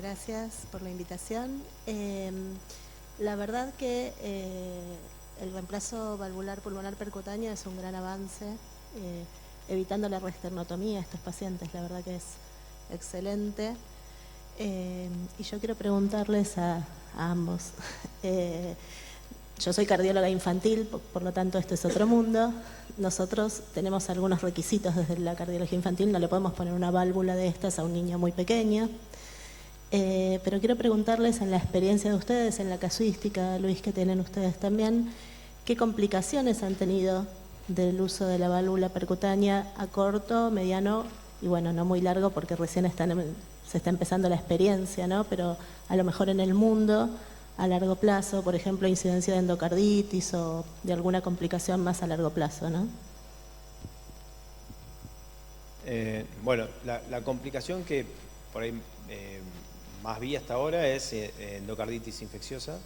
gracias por la invitación. La verdad que el reemplazo valvular pulmonar percutáneo es un gran avance, evitando la reesternotomía a estos pacientes. La verdad que es excelente. Y yo quiero preguntarles a ambos. Yo soy cardióloga infantil, por lo tanto esto es otro mundo. Nosotros tenemos algunos requisitos desde la cardiología infantil, no le podemos poner una válvula de estas a un niño muy pequeño. Pero quiero preguntarles, en la experiencia de ustedes, en la casuística, Luis, que tienen ustedes también, ¿qué complicaciones han tenido del uso de la válvula percutánea a corto, mediano y bueno, no muy largo porque recién se está empezando la experiencia, ¿no? Pero a lo mejor en el mundo, a largo plazo, por ejemplo, incidencia de endocarditis o de alguna complicación más a largo plazo, ¿no? Bueno, la complicación que por ahí más vi hasta ahora es endocarditis infecciosa.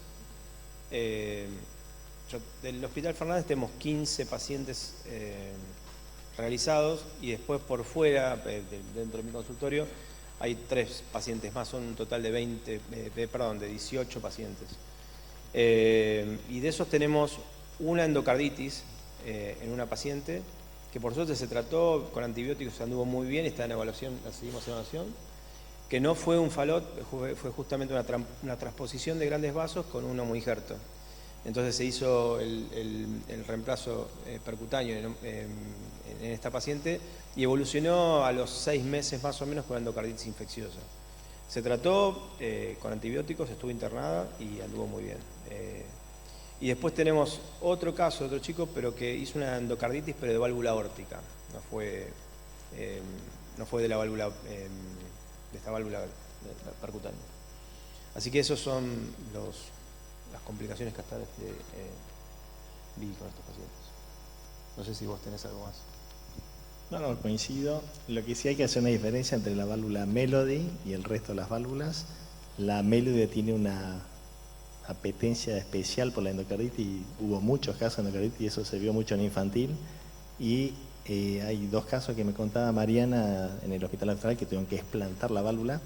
Del Hospital Fernández tenemos 15 pacientes realizados y después por fuera, dentro de mi consultorio, hay 3 pacientes más, son un total de 18 pacientes. Y de esos tenemos una endocarditis en una paciente que por suerte se trató con antibióticos, anduvo muy bien, está en evaluación, la seguimos en evaluación, que no fue un falot, fue justamente una transposición de grandes vasos con un homoinjerto. Entonces se hizo el reemplazo percutáneo en esta paciente y evolucionó a los 6 meses más o menos con endocarditis infecciosa. Se trató con antibióticos, estuvo internada y anduvo muy bien. Y después tenemos otro caso, otro chico, pero que hizo una endocarditis pero de válvula aórtica, no fue de la válvula, de esta válvula percutánea. Así que esos son las complicaciones que hasta ahora vi con estos pacientes. No sé si vos tenés algo más. No, coincido. Lo que sí hay que hacer una diferencia entre la válvula Melody y el resto de las válvulas. La Melody tiene una apetencia especial por la endocarditis y hubo muchos casos de endocarditis y eso se vio mucho en infantil. Y hay 2 casos que me contaba Mariana en el Hospital Austral que tuvieron que explantar la válvula.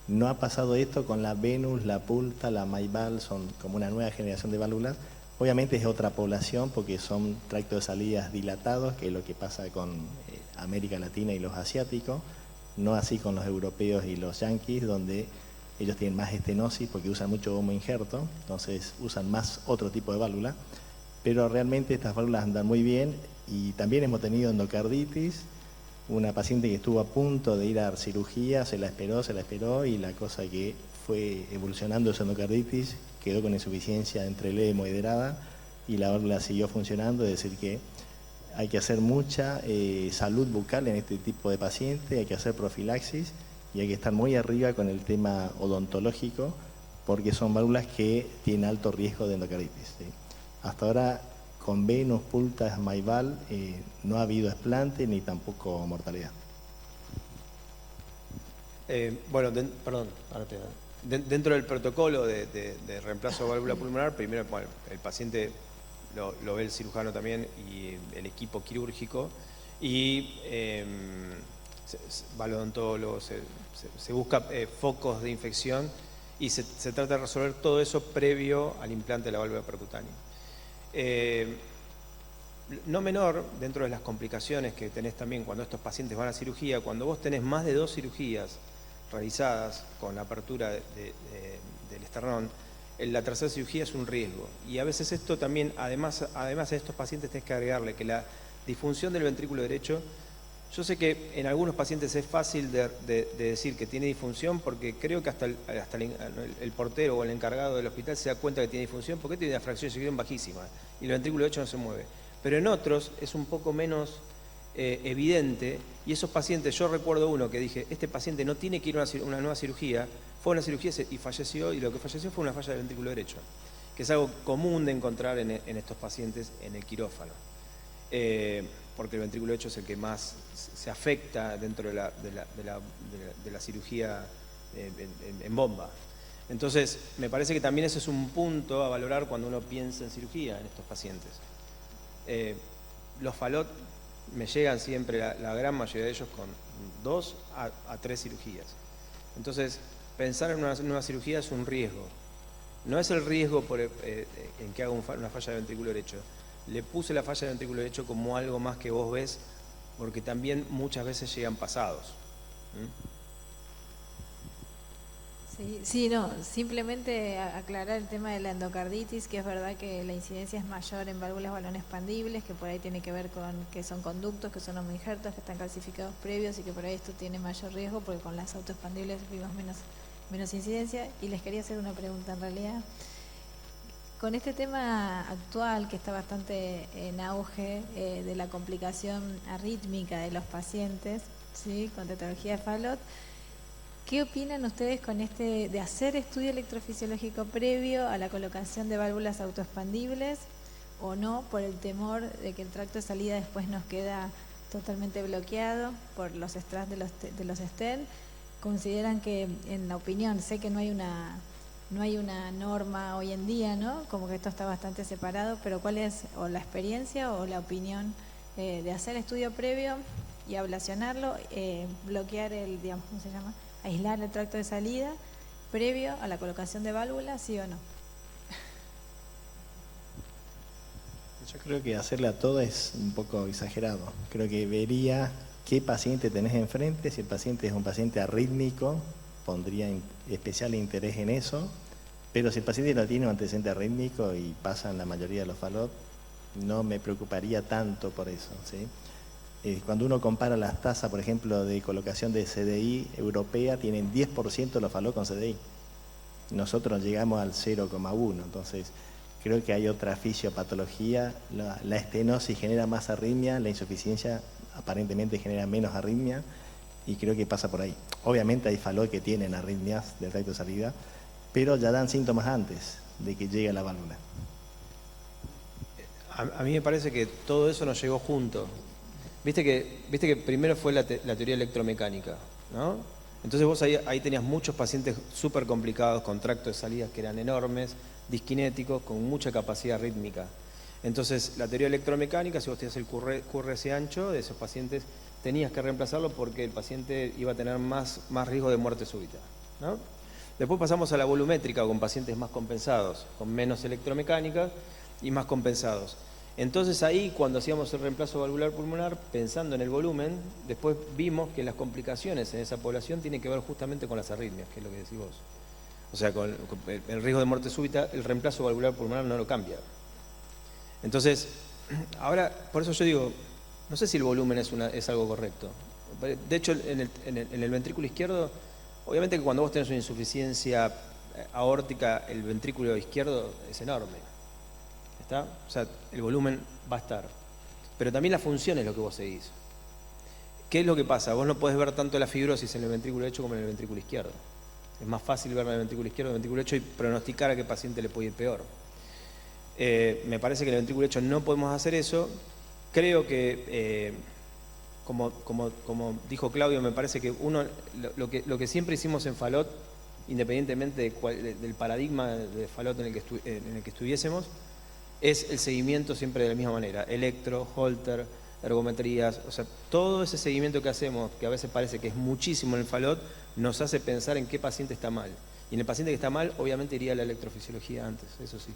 No ha pasado esto con la Venus, la Pulta, la Mayval, son como una nueva generación de válvulas. Obviamente es otra población porque son tractos de salidas dilatados, que es lo que pasa con América Latina y los asiáticos, no así con los europeos y los yanquis, donde ellos tienen más estenosis porque usan mucho homoinjerto, entonces usan más otro tipo de válvula, pero realmente estas válvulas andan muy bien y también hemos tenido endocarditis, una paciente que estuvo a punto de ir a cirugía, se la esperó y la cosa que fue evolucionando esa endocarditis quedó con insuficiencia entre leve y moderada y la válvula siguió funcionando, es decir que hay que hacer mucha salud bucal en este tipo de pacientes, hay que hacer profilaxis y hay que estar muy arriba con el tema odontológico porque son válvulas que tienen alto riesgo de endocarditis, ¿sí? Hasta ahora con Venus, Pultas, Mayval no ha habido explante ni tampoco mortalidad. Bueno, perdón, ahora te dentro del protocolo de reemplazo de válvula pulmonar, primero bueno, el paciente lo ve el cirujano también y el equipo quirúrgico y va al odontólogo, se busca focos de infección y se trata de resolver todo eso previo al implante de la válvula percutánea. No menor, dentro de las complicaciones que tenés también cuando estos pacientes van a cirugía, cuando vos tenés más de 2 cirugías realizadas con la apertura del esternón, la tercera cirugía es un riesgo. Y a veces esto también, además de estos pacientes tenés que agregarle que la disfunción del ventrículo derecho, yo sé que en algunos pacientes es fácil de decir que tiene disfunción porque creo que hasta el portero o el encargado del hospital se da cuenta que tiene disfunción porque tiene una fracción de eyección bajísima y el ventrículo derecho no se mueve. Pero en otros es un poco menos evidente y esos pacientes, yo recuerdo uno que dije, este paciente no tiene que ir a una nueva cirugía, fue a una cirugía y falleció y lo que falleció fue una falla del ventrículo derecho, que es algo común de encontrar en estos pacientes en el quirófano. Porque el ventrículo derecho es el que más se afecta dentro de la cirugía en bomba. Entonces, me parece que también ese es un punto a valorar cuando uno piensa en cirugía en estos pacientes. Los falot me llegan siempre, la gran mayoría de ellos, con 2 a 3 cirugías. Entonces, pensar en una nueva cirugía es un riesgo. No es el riesgo en que haga una falla de ventrículo derecho. Le puse la falla de ventrículo derecho como algo más que vos ves, porque también muchas veces llegan pasados. Sí, no, simplemente aclarar el tema de la endocarditis, que es verdad que la incidencia es mayor en válvulas balón expandibles, que por ahí tiene que ver con que son conductos, que son homoinjertos, que están calcificados previos y que por ahí esto tiene mayor riesgo, porque con las autoexpandibles vimos menos incidencia. Y les quería hacer una pregunta en realidad. Con este tema actual, que está bastante en auge, de la complicación arrítmica de los pacientes, ¿sí?, con tetralogía de Fallot, ¿qué opinan ustedes con de hacer estudio electrofisiológico previo a la colocación de válvulas autoexpandibles o no, por el temor de que el tracto de salida después nos queda totalmente bloqueado por los strass de los stent? ¿Consideran que, en la opinión, sé que no hay una norma hoy en día, ¿no?, como que esto está bastante separado, pero cuál es o la experiencia o la opinión de hacer estudio previo y ablacionarlo, bloquear digamos, ¿cómo se llama?, aislar el tracto de salida previo a la colocación de válvulas, ¿sí o no? Yo creo que hacerle a todo es un poco exagerado. Creo que vería qué paciente tenés enfrente. Si el paciente es un paciente arrítmico, pondría especial interés en eso. Pero si el paciente no tiene un antecedente arrítmico y pasan la mayoría de los Fallot, no me preocuparía tanto por eso, ¿sí? Cuando uno compara las tasas, por ejemplo, de colocación de CDI europea, tienen 10% los Fallot con CDI. Nosotros llegamos al 0,1. Entonces, creo que hay otra fisiopatología. La estenosis genera más arritmia, la insuficiencia aparentemente genera menos arritmia, y creo que pasa por ahí. Obviamente hay Fallot que tienen arritmias del tracto de salida, pero ya dan síntomas antes de que llegue a la válvula. A mí me parece que todo eso nos llegó junto. Viste que primero fue la teoría electromecánica, ¿no? Entonces vos ahí tenías muchos pacientes súper complicados con tracto de salida que eran enormes, disquinéticos, con mucha capacidad rítmica. Entonces la teoría electromecánica, si vos tenías el QRS ancho de esos pacientes, tenías que reemplazarlo porque el paciente iba a tener más riesgo de muerte súbita, ¿no? Después pasamos a la volumétrica con pacientes más compensados, con menos electromecánica y más compensados. Entonces ahí, cuando hacíamos el reemplazo valvular pulmonar, pensando en el volumen, después vimos que las complicaciones en esa población tienen que ver justamente con las arritmias, que es lo que decís vos. O sea, con el riesgo de muerte súbita, el reemplazo valvular pulmonar no lo cambia. Entonces, ahora, por eso yo digo, no sé si el volumen es algo correcto. De hecho, en el ventrículo izquierdo, obviamente que cuando vos tenés una insuficiencia aórtica, el ventrículo izquierdo es enorme. ¿Está? O sea, el volumen va a estar. Pero también la función es lo que vos seguís. ¿Qué es lo que pasa? Vos no podés ver tanto la fibrosis en el ventrículo derecho como en el ventrículo izquierdo. Es más fácil verla en el ventrículo izquierdo que en el ventrículo derecho y pronosticar a qué paciente le puede ir peor. Me parece que en el ventrículo derecho no podemos hacer eso. Creo que, como dijo Claudio, me parece que lo que siempre hicimos en Fallot, independientemente del paradigma de Fallot en el que estuviésemos, es el seguimiento siempre de la misma manera. Electro, Holter, ergometrías, o sea, todo ese seguimiento que hacemos, que a veces parece que es muchísimo en el Fallot, nos hace pensar en qué paciente está mal. Y en el paciente que está mal, obviamente iría a la electrofisiología antes, eso sí.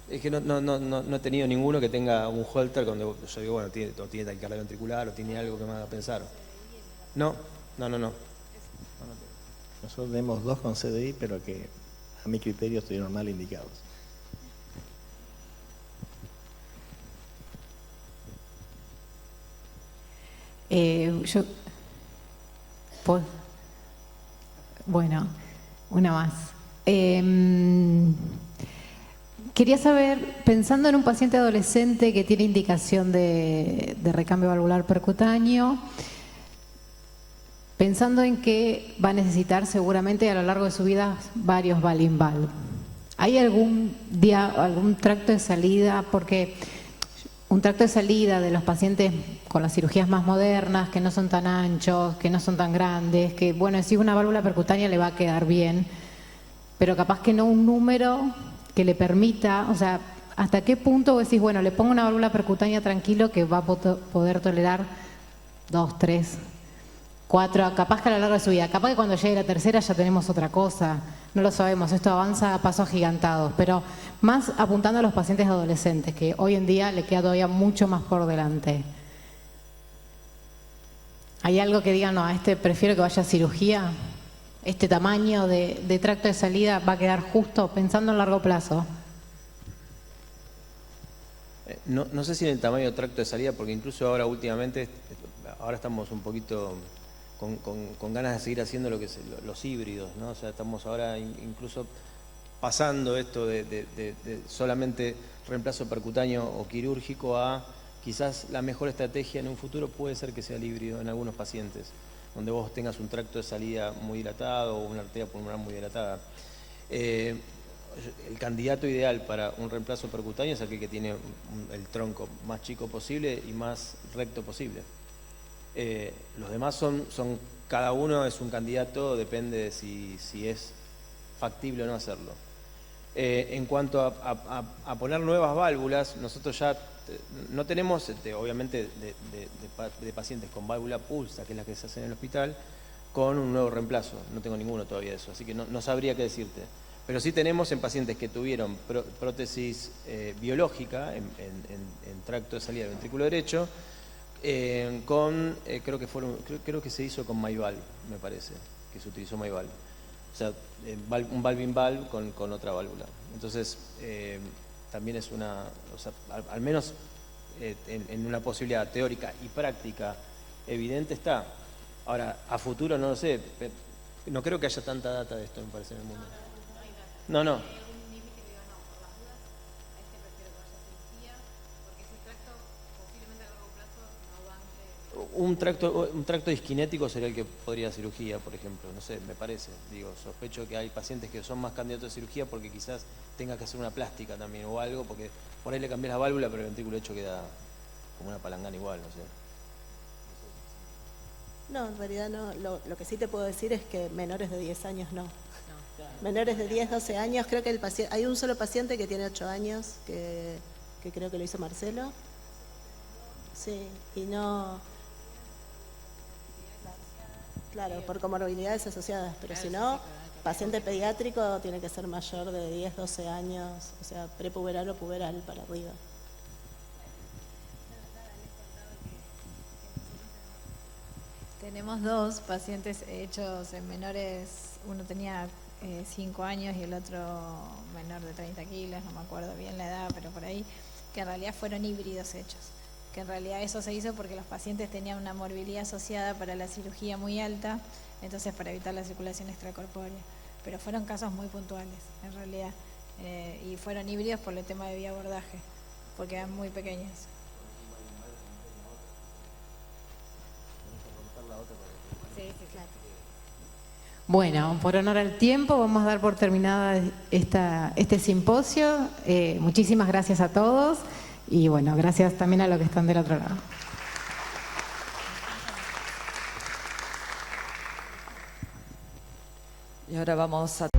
Es que no he tenido ninguno que tenga un Holter cuando yo digo, bueno, tiene taquicardia ventricular o tiene algo que me haga pensar. No. Nosotros tenemos 2 con CDI, pero que a mi criterio estuvieron mal indicados. Bueno, una más. Quería saber, pensando en un paciente adolescente que tiene indicación de recambio valvular percutáneo, pensando en que va a necesitar seguramente a lo largo de su vida varios valve-in-valve. ¿Hay algún tracto de salida? Porque un tracto de salida de los pacientes con las cirugías más modernas, que no son tan anchos, que no son tan grandes, que bueno, si una válvula percutánea le va a quedar bien, pero capaz que no un número que le permita, o sea, ¿hasta qué punto vos decís, bueno, le pongo una válvula percutánea tranquilo que va a poder tolerar 2, 3? 4, capaz que a lo largo de su vida, capaz que cuando llegue la tercera ya tenemos otra cosa, no lo sabemos, esto avanza a pasos agigantados, pero más apuntando a los pacientes adolescentes, que hoy en día le queda todavía mucho más por delante. ¿Hay algo que digan, no, a este prefiero que vaya a cirugía? ¿Este tamaño de tracto de salida va a quedar justo pensando en largo plazo? No sé si en el tamaño del tracto de salida, porque incluso ahora últimamente, ahora estamos un poquito con ganas de seguir haciendo lo que es los híbridos, ¿no? O sea, estamos ahora incluso pasando esto de solamente reemplazo percutáneo o quirúrgico a quizás la mejor estrategia en un futuro puede ser que sea el híbrido en algunos pacientes, donde vos tengas un tracto de salida muy dilatado o una arteria pulmonar muy dilatada. El candidato ideal para un reemplazo percutáneo es aquel que tiene el tronco más chico posible y más recto posible. Los demás son cada uno es un candidato, depende de si es factible o no hacerlo. En cuanto a poner nuevas válvulas, nosotros ya no tenemos, obviamente, de pacientes con válvula pulsa, que es la que se hace en el hospital, con un nuevo reemplazo. No tengo ninguno todavía de eso, así que no sabría qué decirte. Pero sí tenemos en pacientes que tuvieron prótesis biológica en tracto de salida del ventrículo derecho, creo que se hizo con MyValve, me parece, que se utilizó MyValve. O sea, un valve-in-valve con otra válvula. Entonces, también es una, o sea, al menos en una posibilidad teórica y práctica evidente está. Ahora, a futuro no lo sé, no creo que haya tanta data de esto, me parece, en el mundo. No. Un tracto disquinético sería el que podría cirugía, por ejemplo, no sé, me parece. Digo, sospecho que hay pacientes que son más candidatos a cirugía porque quizás tenga que hacer una plástica también o algo, porque por ahí le cambié la válvula, pero el ventrículo derecho queda como una palangana igual, no sé. No, en realidad no. Lo que sí te puedo decir es que menores de 10 años no. Menores de 10, 12 años, creo que hay un solo paciente que tiene 8 años, que creo que lo hizo Marcelo. Sí, y no... Claro, por comorbilidades asociadas, pero si no, paciente pediátrico tiene que ser mayor de 10, 12 años, o sea, prepuberal o puberal para arriba. Tenemos 2 pacientes hechos en menores, uno tenía 5 años y el otro menor de 30 kilos, no me acuerdo bien la edad, pero por ahí, que en realidad fueron híbridos hechos. Que en realidad eso se hizo porque los pacientes tenían una morbilidad asociada para la cirugía muy alta, entonces para evitar la circulación extracorpórea. Pero fueron casos muy puntuales, en realidad, y fueron híbridos por el tema de vía abordaje, porque eran muy pequeños. Sí, claro. Bueno, por honor al tiempo, vamos a dar por terminada este simposio. Muchísimas gracias a todos. Y bueno, gracias también a los que están del otro lado. Y ahora vamos a...